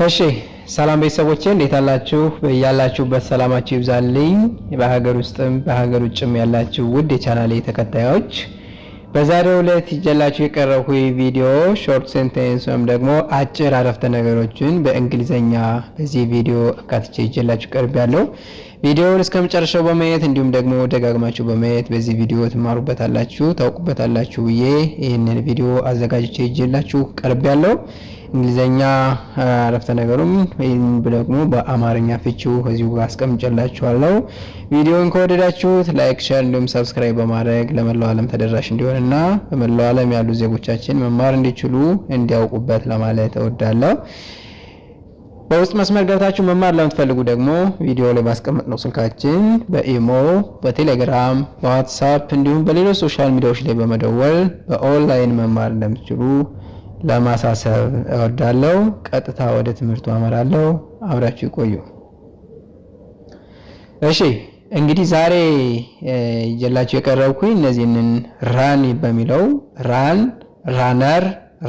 እሺ ሰላም ቤተሰቦቼ እንዴት አላችሁ? በያላችሁበት ሰላማችሁ ይብዛልኝ። በሀገር ውስጥም በሀገር ውጭም ያላችሁ ውድ የቻናሌ ተከታዮች በዛሬው ዕለት ይዤላችሁ የቀረብኩ ቪዲዮ ሾርት ሴንቴንስ ወይም ደግሞ አጭር አረፍተ ነገሮችን በእንግሊዘኛ በዚህ ቪዲዮ አካትቼ ይዤላችሁ ቀርቤያለሁ። ቪዲዮውን እስከመጨረሻው በማየት እንዲሁም ደግሞ ደጋግማችሁ በማየት በዚህ ቪዲዮ ትማሩበታላችሁ፣ ታውቁበታላችሁ ብዬ ይህንን ቪዲዮ አዘጋጅቼ ይዤላችሁ ቀርቤያለሁ። እንግሊዘኛ አረፍተ ነገሩም ወይም ደግሞ በአማርኛ ፍቺው ከዚሁ ጋር አስቀምጬላችኋለሁ። ቪዲዮውን ከወደዳችሁት ላይክ፣ ሼር እንዲሁም ሰብስክራይብ በማድረግ ለመላው ዓለም ተደራሽ እንዲሆንና በመላው ዓለም ያሉ ዜጎቻችን መማር እንዲችሉ እንዲያውቁበት ለማለት እወዳለሁ። በውስጥ መስመር ገብታችሁ መማር ለምትፈልጉ ደግሞ ቪዲዮ ላይ ባስቀመጥነው ስልካችን በኢሞ፣ በቴሌግራም፣ በዋትስአፕ እንዲሁም በሌሎች ሶሻል ሚዲያዎች ላይ በመደወል በኦንላይን መማር እንደምትችሉ ለማሳሰብ እወዳለሁ። ቀጥታ ወደ ትምህርቱ አመራለሁ። አብራችሁ ይቆዩ። እሺ እንግዲህ ዛሬ ይዤላችሁ የቀረብኩኝ እነዚህንን ራን በሚለው ራን፣ ራነር፣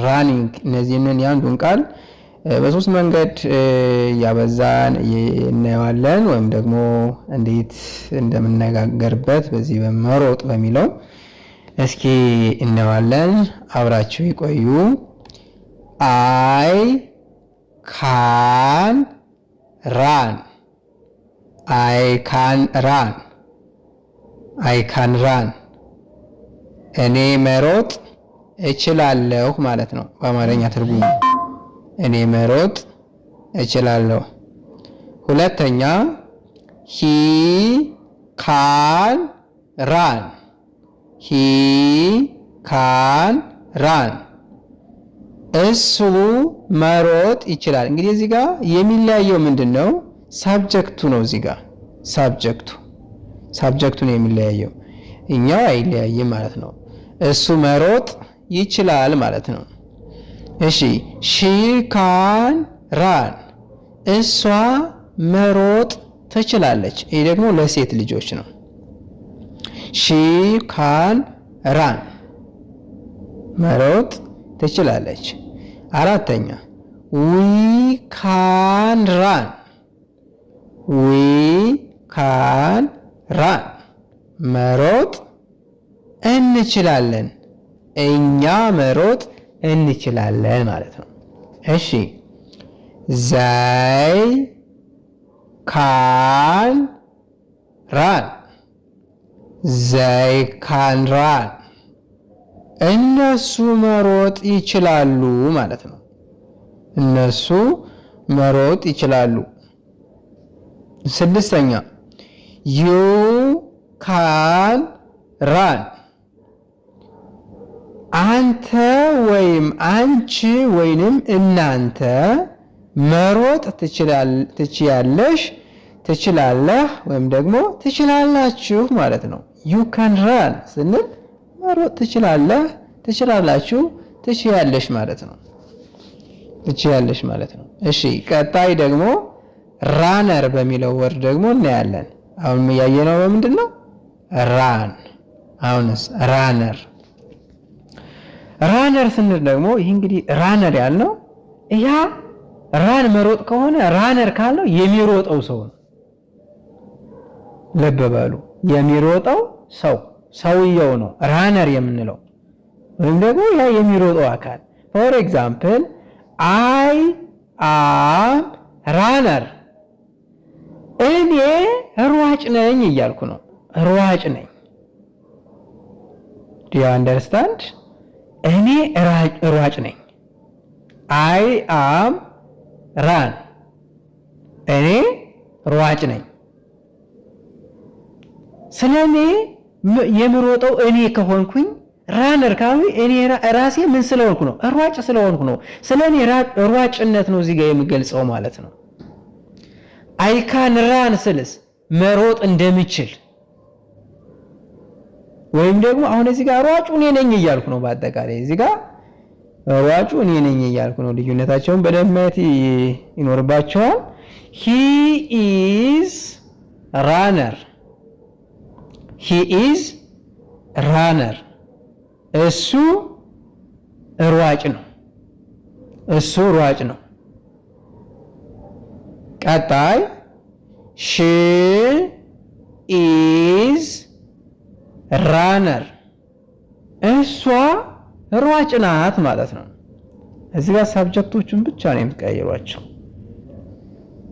ራኒንግ እነዚህንን ያንዱን ቃል በሶስት መንገድ ያበዛን እናየዋለን ወይም ደግሞ እንዴት እንደምንነጋገርበት በዚህ በመሮጥ በሚለው እስኪ እናየዋለን። አብራችሁ ይቆዩ። I can run. I can run. I can run. እኔ መሮጥ እችላለሁ ማለት ነው በአማርኛ ትርጉሙ። እኔ መሮጥ እችላለሁ። ሁለተኛ he can run. he can run. እሱ መሮጥ ይችላል። እንግዲህ እዚህ ጋር የሚለያየው ምንድነው? ሳብጀክቱ ነው። እዚህ ጋር ሳብጀክቱ ነው የሚለያየው። እኛው አይለያይም ማለት ነው። እሱ መሮጥ ይችላል ማለት ነው። እሺ she can run እሷ መሮጥ ትችላለች። ይሄ ደግሞ ለሴት ልጆች ነው። she can run መሮጥ ትችላለች። አራተኛ we can run መሮጥ እንችላለን። እኛ መሮጥ እንችላለን ማለት ነው። እሺ they can run እነሱ መሮጥ ይችላሉ ማለት ነው። እነሱ መሮጥ ይችላሉ። ስድስተኛ you can run አንተ ወይም አንቺ ወይንም እናንተ መሮጥ ትችያለሽ፣ ትችላለህ ወይም ደግሞ ትችላላችሁ ማለት ነው። you can run ስንል መሮጥ ትችላለህ፣ ትችላላችሁ፣ ትችያለሽ ማለት ነው። እሺ ቀጣይ ደግሞ ራነር በሚለው ወርድ ደግሞ እናያለን። አሁን ያየነው ምንድነው? ራን። አሁንስ ራነር ስንል ደግሞ ይሄ እንግዲህ ራነር ያልነው ያ ራን መሮጥ ከሆነ ራነር ካልነው የሚሮጠው ሰው ነው። ልብ በሉ፣ የሚሮጠው ሰውየው ነው ራነር የምንለው ወይም ደግሞ ያ የሚሮጠው አካል። ፎር ኤግዛምፕል I am runner እኔ ሯጭ ነኝ እያልኩ ነው። ሯጭ ነኝ። do you understand? እኔ ሯጭ ነኝ። I am run እኔ ሯጭ ነኝ። ስለኔ የምሮጠው እኔ ከሆንኩኝ ራነር ካሉ እኔ ራሴ ምን ስለሆንኩ ነው? ሯጭ ስለሆንኩ ነው። ስለኔ ሯጭነት ነው እዚህ ጋር የሚገልጸው ማለት ነው። I can run ስልስ መሮጥ እንደምችል ወይም ደግሞ አሁን እዚህ ጋር ሯጩ እኔ ነኝ እያልኩ ነው። በአጠቃላይ እዚህ ጋር ሯጩ እኔ ነኝ እያልኩ ነው። ልዩነታቸውን በደንብ ማየት ይኖርባቸዋል። he is runner እሱ ሯጭ ነው። ቀጣይ ሺ ኢዝ ራነር እሷ ሯጭ ናት ማለት ነው። እዚህ ጋር ሳብጀክቶቹን ብቻ ነው የምትቀይሯቸው።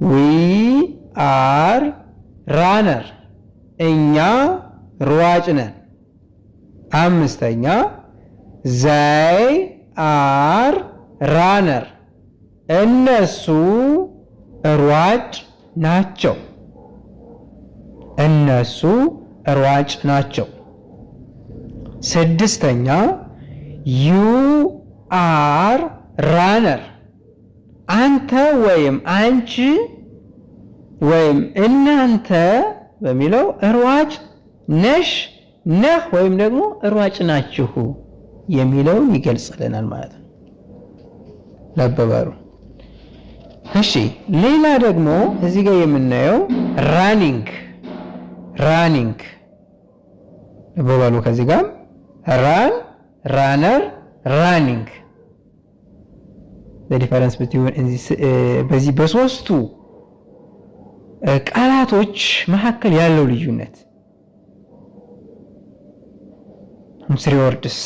ዊ አር ራነር እኛ ሯጭ ነን። አምስተኛ ዘይ አር ራነር እነሱ ሯጭ ናቸው። እነሱ ሯጭ ናቸው። ስድስተኛ ዩ አር ራነር አንተ ወይም አንቺ ወይም እናንተ በሚለው ሯጭ ነሽ ነህ ወይም ደግሞ ሯጭ ናችሁ የሚለውን ይገልጽልናል ማለት ነው። ለበበሩ እሺ ሌላ ደግሞ እዚህ ጋር የምናየው ራኒንግ ለበበሉ ከዚህ ጋር ራን ራነር ራኒንግ the difference between በዚህ በሶስቱ ቃላቶች መካከል ያለው ልዩነት three words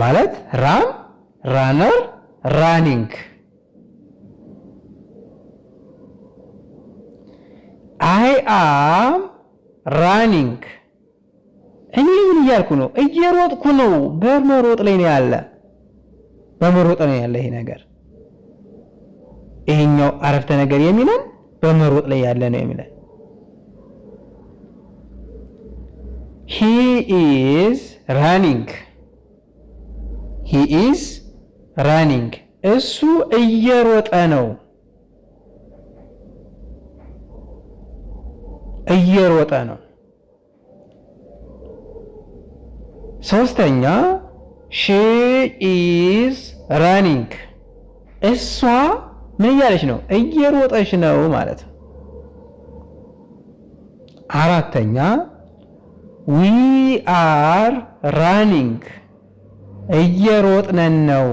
ማለት ራን ራነር ራኒንግ I am running እኔ ምን እያልኩ ነው? እየሮጥኩ ነው። በመሮጥ ላይ ነው ያለ ይሄ ነገር። ይሄኛው አረፍተ ነገር የሚለን በመሮጥ ላይ ያለ ነው የሚለን። he is running እሱ እየሮጠ ነው። ሶስተኛ she is running እሷ ምን እያለች ነው? እየሮጠች ነው ማለት ነው። አራተኛ we are running እየሮጥነን ነው።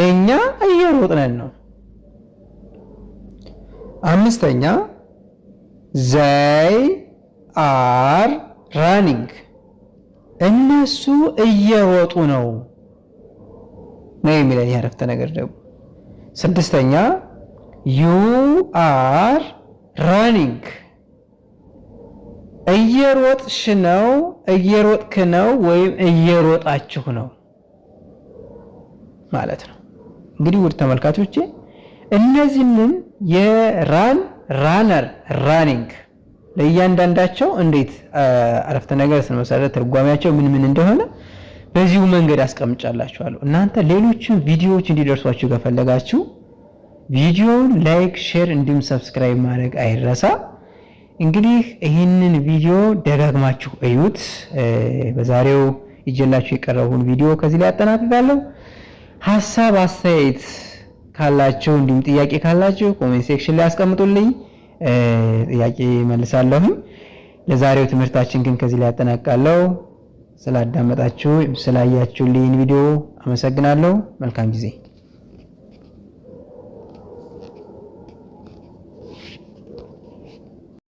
እኛ እየሮጥነን ነው። አምስተኛ they are running እነሱ እየሮጡ ነው የሚለን ያረፍተ ነገር ደግሞ። ስድስተኛ you are running እየሮጥሽ ነው፣ እየሮጥክ ነው ወይም እየሮጣችሁ ነው ማለት ነው። እንግዲህ ውድ ተመልካቾቼ እነዚህን የራን ራነር ራኒንግ ለእያንዳንዳቸው እንዴት አረፍተ ነገር ስንመሰረት ትርጓሜያቸው ምን እንደሆነ በዚሁ መንገድ አስቀምጫላችኋለሁ። እናንተ ሌሎችን ቪዲዮዎች እንዲደርሷችሁ ከፈለጋችሁ ቪዲዮውን ላይክ፣ ሼር እንዲሁም ሰብስክራይብ ማድረግ አይረሳ። እንግዲህ ይህንን ቪዲዮ ደጋግማችሁ እዩት። በዛሬው ይዤላችሁ የቀረቡን ቪዲዮ ከዚህ ላይ አጠናቅቃለሁ። ሐሳብ አስተያየት ካላችሁ እንዲሁም ጥያቄ ካላችሁ ኮሜንት ሴክሽን ላይ አስቀምጡልኝ፣ ጥያቄ መልሳለሁ። ለዛሬው ትምህርታችን ግን ከዚህ ላይ አጠናቅቃለሁ። ስላዳመጣችሁ ስላያችሁልኝ ቪዲዮ አመሰግናለሁ። መልካም ጊዜ